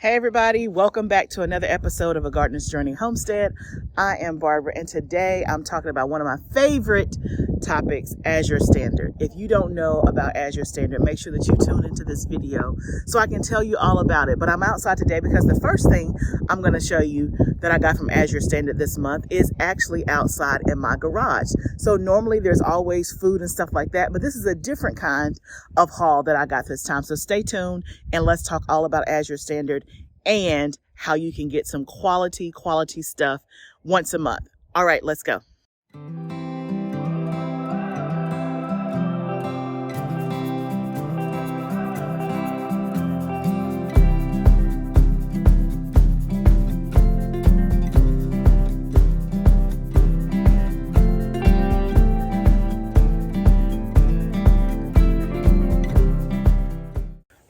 Hey everybody, welcome back to another episode of A Gardener's Journey Homestead. I am Barbara, and today I'm talking about one of my favorite topics, Azure Standard. If you don't know about Azure Standard, make sure that you tune into this video so I can tell you all about it. But I'm outside today because the first thing I'm going to show you that I got from Azure Standard this month is actually outside in my garage. So normally there's always food and stuff like that, but this is a different kind of haul that I got this time. So stay tuned and let's talk all about Azure Standard and how you can get some quality stuff once a month. All right, let's go.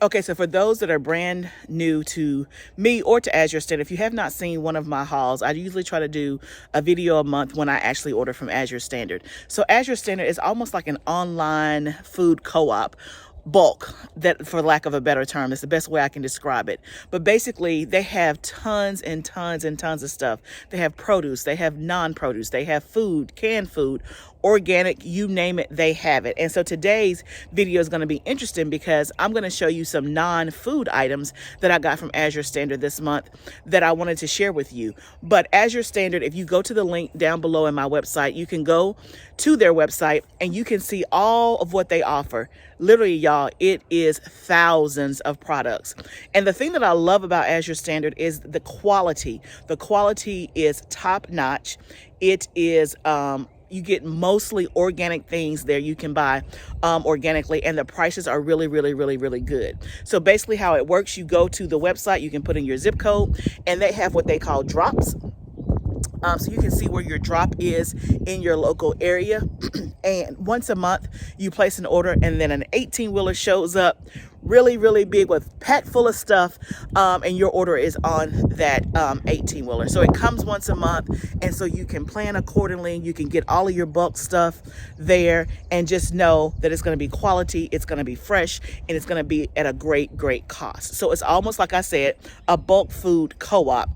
Okay, so for those that are brand new to me or to Azure Standard, if you have not seen one of my hauls, I usually try to do a video a month when I actually order from Azure Standard. So Azure Standard is almost like an online food co-op. Bulk, that for lack of a better term, is the best way I can describe it. But basically they have tons and tons and tons of stuff. They have produce, they have non-produce, they have food, canned food, organic, you name it, they have it. And so today's video is going to be interesting because I'm going to show you some non-food items that I got from Azure Standard this month that I wanted to share with you. But Azure Standard, if you go to the link down below in my website, you can go to their website and you can see all of what they offer. Literally, y'all, it is thousands of products. And the thing that I love about Azure Standard is the quality. The quality is top notch. It is, you get mostly organic things there you can buy organically, and the prices are really good. So basically how it works, you go to the website, you can put in your zip code, and they have what they call drops. So you can see where your drop is in your local area. And once a month, you place an order, and then an 18-wheeler shows up really big with packed full of stuff, and your order is on that 18-wheeler. So it comes once a month, and so you can plan accordingly. You can get all of your bulk stuff there and just know that it's going to be quality, it's going to be fresh, and it's going to be at a great cost. So it's almost, like I said, a bulk food co-op.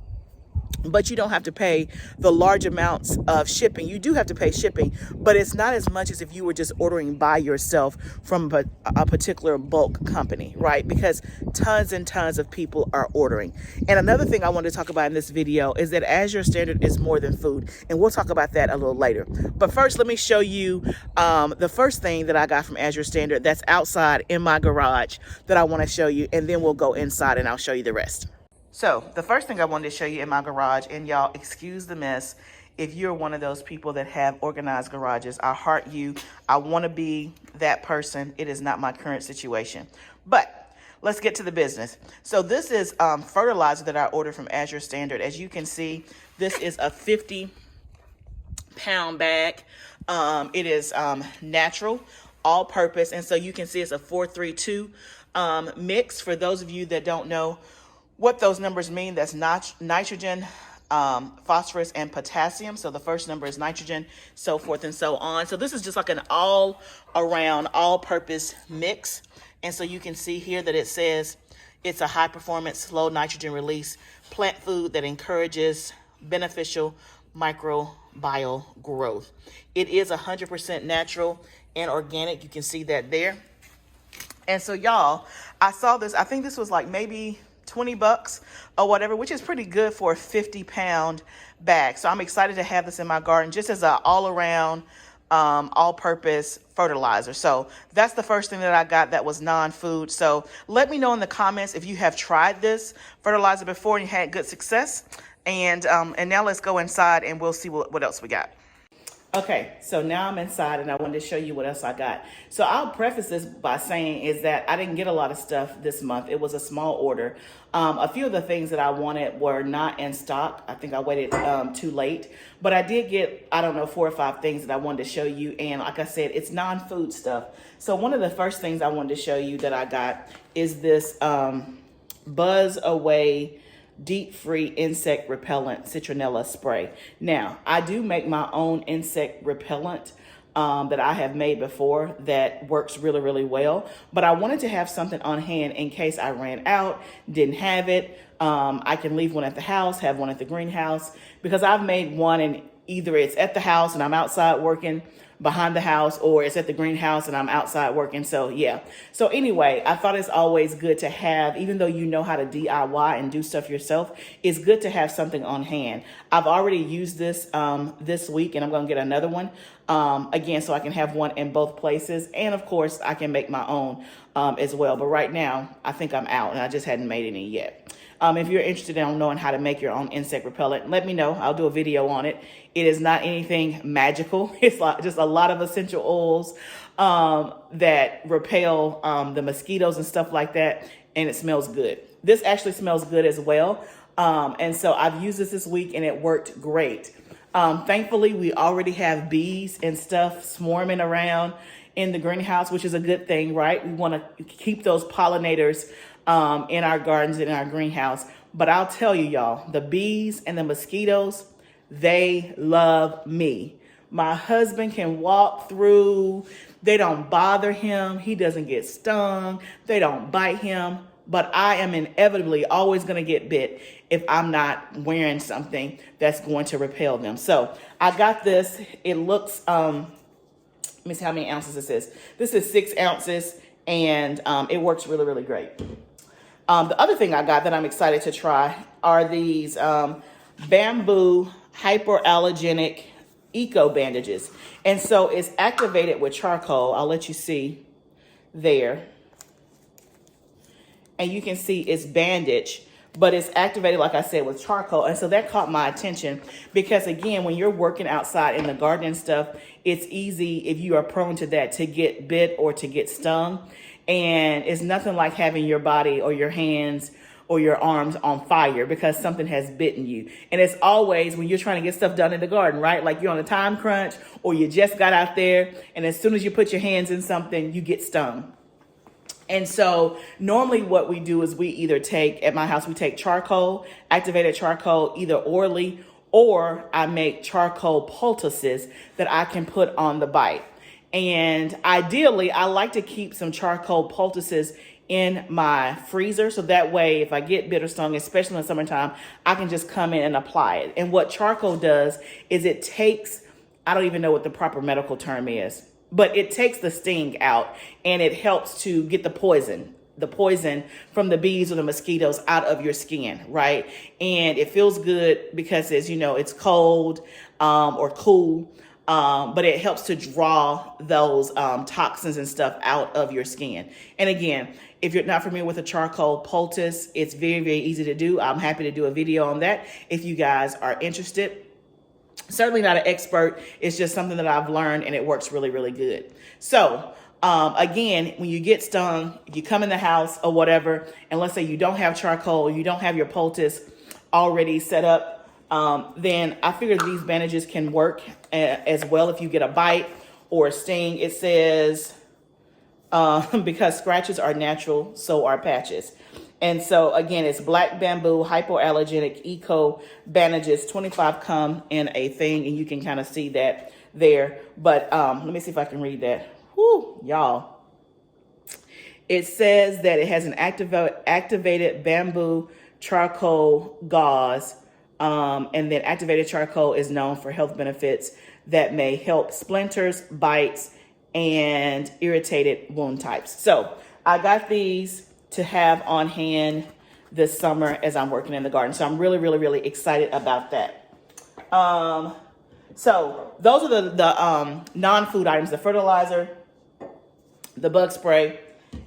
But you don't have to pay the large amounts of shipping. You do have to pay shipping, but it's not as much as if you were just ordering by yourself from a particular bulk company, right? Because tons and tons of people are ordering. And another thing I want to talk about in this video is that Azure Standard is more than food. And we'll talk about that a little later. But first, let me show you the first thing that I got from Azure Standard that's outside in my garage that I want to show you. And then we'll go inside and I'll show you the rest. So the first thing I wanted to show you in my garage, and y'all excuse the mess if you're one of those people that have organized garages. I heart you. I want to be that person. It is not my current situation. But let's get to the business. So this is fertilizer that I ordered from Azure Standard. As you can see, this is a 50-pound bag. It is natural, all purpose. And so you can see it's a 4-3-2 mix. For those of you that don't know what those numbers mean, that's nitrogen, phosphorus, and potassium. So the first number is nitrogen, so forth and so on. So this is just like an all-around, all-purpose mix. And so you can see here that it says it's a high-performance, low nitrogen release plant food that encourages beneficial microbial growth. It is 100% natural and organic. You can see that there. And so y'all, I saw this, I think this was like maybe $20 or whatever, which is pretty good for a 50-pound bag. So I'm excited to have this in my garden just as an all-around, all-purpose fertilizer. So that's the first thing that I got that was non-food. So let me know in the comments if you have tried this fertilizer before and you had good success. And now let's go inside and we'll see what else we got. Okay, so now I'm inside and I wanted to show you what else I got. So I'll preface this by saying is that I didn't get a lot of stuff this month. It was a small order. A few of the things that I wanted were not in stock. I think I waited too late. But I did get, I don't know, 4 or 5 things that I wanted to show you. And like I said, it's non-food stuff. So one of the first things I wanted to show you that I got is this Buzz Away Deep Free Insect Repellent Citronella Spray. Now, I do make my own insect repellent that I have made before that works really, really well. But I wanted to have something on hand in case I ran out, didn't have it. I can leave one at the house, have one at the greenhouse, because I've made one and either it's at the house and I'm outside working behind the house, or it's at the greenhouse and I'm outside working. So yeah. So anyway, I thought it's always good to have, even though you know how to DIY and do stuff yourself, it's good to have something on hand. I've already used this this week, and I'm going to get another one again, so I can have one in both places. And of course, I can make my own as well. But right now, I think I'm out, and I just hadn't made any yet. If you're interested in knowing how to make your own insect repellent, let me know. I'll do a video on it. It is not anything magical. It's like just a lot of essential oils that repel the mosquitoes and stuff like that, and it smells good. This actually smells good as well. And so I've used this week, and it worked great. Thankfully, we already have bees and stuff swarming around in the greenhouse, which is a good thing, right? We want to keep those pollinators in our gardens and in our greenhouse. But I'll tell you, y'all, the bees and the mosquitoes, they love me. My husband can walk through. They don't bother him. He doesn't get stung. They don't bite him. But I am inevitably always going to get bit if I'm not wearing something that's going to repel them. So I got this. It looks, let me see how many ounces this is. This is 6 ounces, and it works really, really great. The other thing I got that I'm excited to try are these bamboo hypoallergenic eco bandages. And so it's activated with charcoal. I'll let you see there. And you can see it's bandage, but it's activated, like I said, with charcoal. And so that caught my attention because, again, when you're working outside in the garden and stuff, it's easy, if you are prone to that, to get bit or to get stung. And it's nothing like having your body or your hands or your arms on fire because something has bitten you. And it's always when you're trying to get stuff done in the garden, right? Like you're on a time crunch, or you just got out there, and as soon as you put your hands in something, you get stung. And so normally what we do is we either take, at my house, we take charcoal, activated charcoal, either orally, or I make charcoal poultices that I can put on the bite. And ideally, I like to keep some charcoal poultices in my freezer, so that way if I get bit or stung, especially in the summertime, I can just come in and apply it. And what charcoal does is it takes, I don't even know what the proper medical term is, but it takes the sting out, and it helps to get the poison from the bees or the mosquitoes out of your skin, right? And it feels good because it's, it's cold or cool. But it helps to draw those toxins and stuff out of your skin. And again, if you're not familiar with a charcoal poultice, it's very, very easy to do. I'm happy to do a video on that if you guys are interested. Certainly not an expert. It's just something that I've learned, and it works really, really good. So again, when you get stung, if you come in the house or whatever, and let's say you don't have charcoal, you don't have your poultice already set up, then I figured these bandages can work as well if you get a bite or a sting. It says, because scratches are natural, so are patches. And so again, it's black bamboo hypoallergenic eco bandages. 25 come in a thing, and you can kind of see that there. But let me see if I can read that. Whoo, y'all. It says that it has an activated bamboo charcoal gauze. And then activated charcoal is known for health benefits that may help splinters, bites, and irritated wound types. So I got these to have on hand this summer as I'm working in the garden. So I'm really, really, really excited about that. So those are the non-food items: the fertilizer, the bug spray,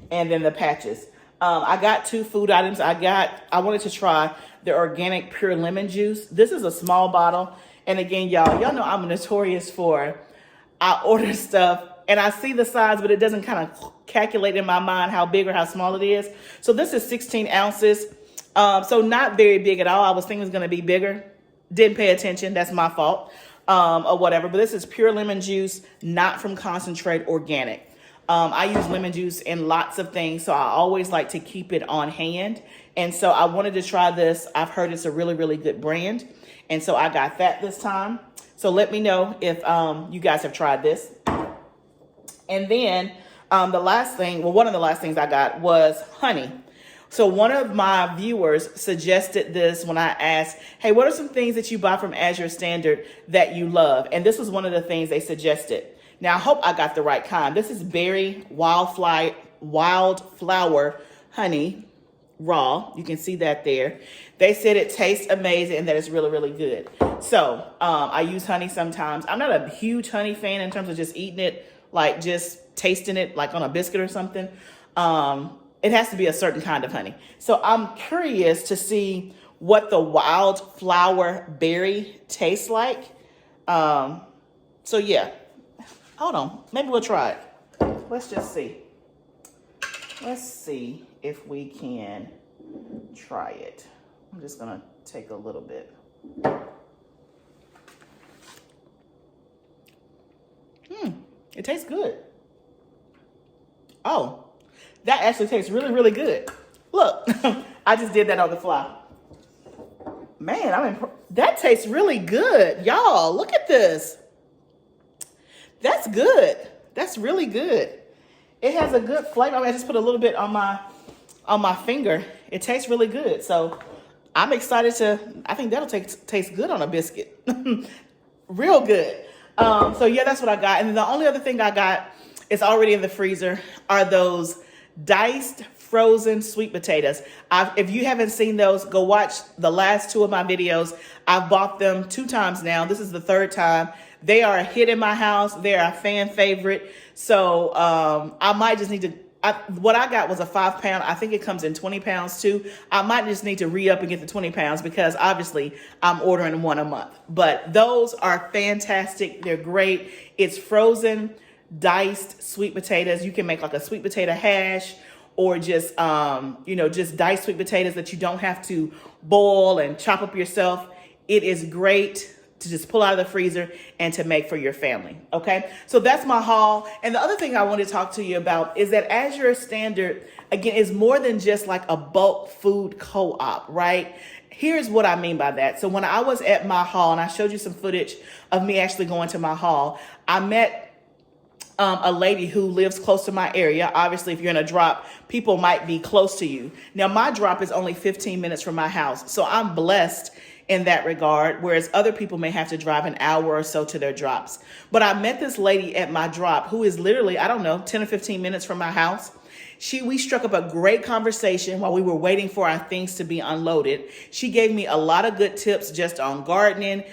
and then the patches. I got 2 food items. I wanted to try the organic pure lemon juice. This is a small bottle. And again, y'all know I'm notorious for, I order stuff and I see the size, but it doesn't kind of calculate in my mind how big or how small it is. So this is 16 ounces. So not very big at all. I was thinking it was going to be bigger. Didn't pay attention. That's my fault or whatever. But this is pure lemon juice, not from concentrate, organic. I use lemon juice in lots of things, so I always like to keep it on hand. And so I wanted to try this. I've heard it's a really, really good brand. And so I got that this time. So let me know if you guys have tried this. And then the last thing, well, one of the last things I got was honey. So one of my viewers suggested this when I asked, hey, what are some things that you buy from Azure Standard that you love? And this was one of the things they suggested. Now, I hope I got the right kind. This is berry wildflower honey, raw. You can see that there. They said it tastes amazing and that it's really, really good. So I use honey sometimes. I'm not a huge honey fan in terms of just eating it, like just tasting it like on a biscuit or something. It has to be a certain kind of honey. So I'm curious to see what the wildflower berry tastes like. So yeah, hold on. Maybe we'll try it. Let's just see. Let's see if we can try it. I'm just gonna take a little bit. It tastes good. Oh, that actually tastes really, really good. Look, I just did that on the fly. Man, that tastes really good. Y'all, look at this. That's good. That's really good. It has a good flavor. I just put a little bit on my finger. It tastes really good. So I'm excited I think that'll taste good on a biscuit. Real good. So yeah, that's what I got. And the only other thing I got is already in the freezer are those diced frozen sweet potatoes. If you haven't seen those, go watch the last 2 of my videos. I've bought them 2 times now. This is the 3rd time. They are a hit in my house. They're a fan favorite. So I might just need to, what I got was a 5-pound. I think it comes in 20 pounds too. I might just need to re-up and get the 20 pounds because obviously I'm ordering 1 a month. But those are fantastic. They're great. It's frozen diced sweet potatoes. You can make like a sweet potato hash or just, just diced sweet potatoes that you don't have to boil and chop up yourself. It is great to just pull out of the freezer and to make for your family. Okay. So that's my haul. And the other thing I want to talk to you about is that Azure Standard, again, is more than just like a bulk food co-op, right? Here's what I mean by that. So when I was at my haul, and I showed you some footage of me actually going to my haul, I met a lady who lives close to my area. Obviously, if you're in a drop, people might be close to you. Now, my drop is only 15 minutes from my house. So I'm blessed in that regard, whereas other people may have to drive an hour or so to their drops. But I met this lady at my drop who is literally, 10 or 15 minutes from my house. We struck up a great conversation while we were waiting for our things to be unloaded. She gave me a lot of good tips just on gardening,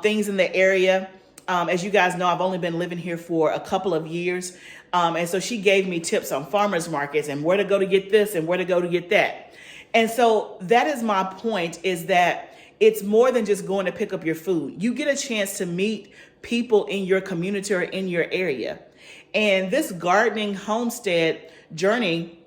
things in the area. As you guys know, I've only been living here for a couple of years. And so she gave me tips on farmers markets and where to go to get this and where to go to get that. And so that is my point, is that it's more than just going to pick up your food. You get a chance to meet people in your community or in your area. And this gardening homestead journey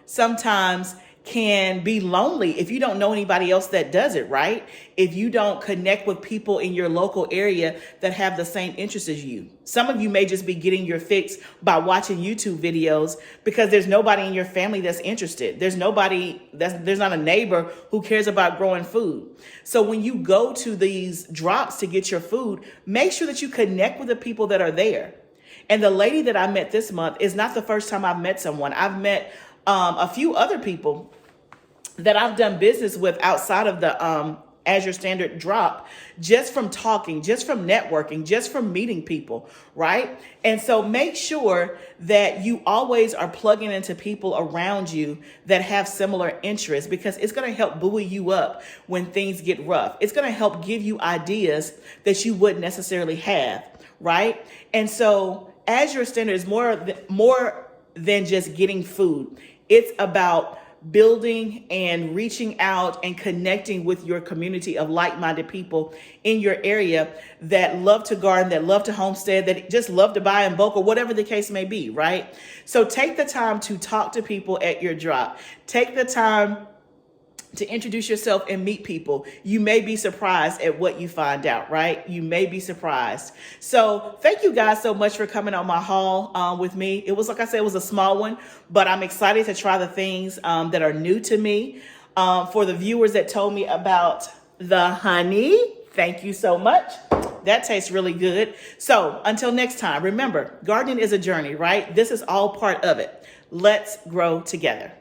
sometimes can be lonely if you don't know anybody else that does it, right? If you don't connect with people in your local area that have the same interests as you. Some of you may just be getting your fix by watching YouTube videos because there's nobody in your family that's interested. There's not a neighbor who cares about growing food. So when you go to these drops to get your food, make sure that you connect with the people that are there. And the lady that I met this month is not the first time I've met someone. I've met a few other people that I've done business with outside of the Azure Standard drop, just from talking, just from networking, just from meeting people, right? And so make sure that you always are plugging into people around you that have similar interests, because it's going to help buoy you up when things get rough. It's going to help give you ideas that you wouldn't necessarily have, right? And so Azure Standard is more than just getting food. It's about building and reaching out and connecting with your community of like-minded people in your area that love to garden, that love to homestead, that just love to buy in bulk, or whatever the case may be, right? So take the time to talk to people at your drop. Take the time to introduce yourself and meet people. You may be surprised at what you find out, right? You may be surprised. So thank you guys so much for coming on my haul with me. It was, like I said, it was a small one, but I'm excited to try the things that are new to me. For the viewers that told me about the honey Thank you so much. That tastes really good. So until next time, remember, gardening is a journey, right? This is all part of it. Let's grow together.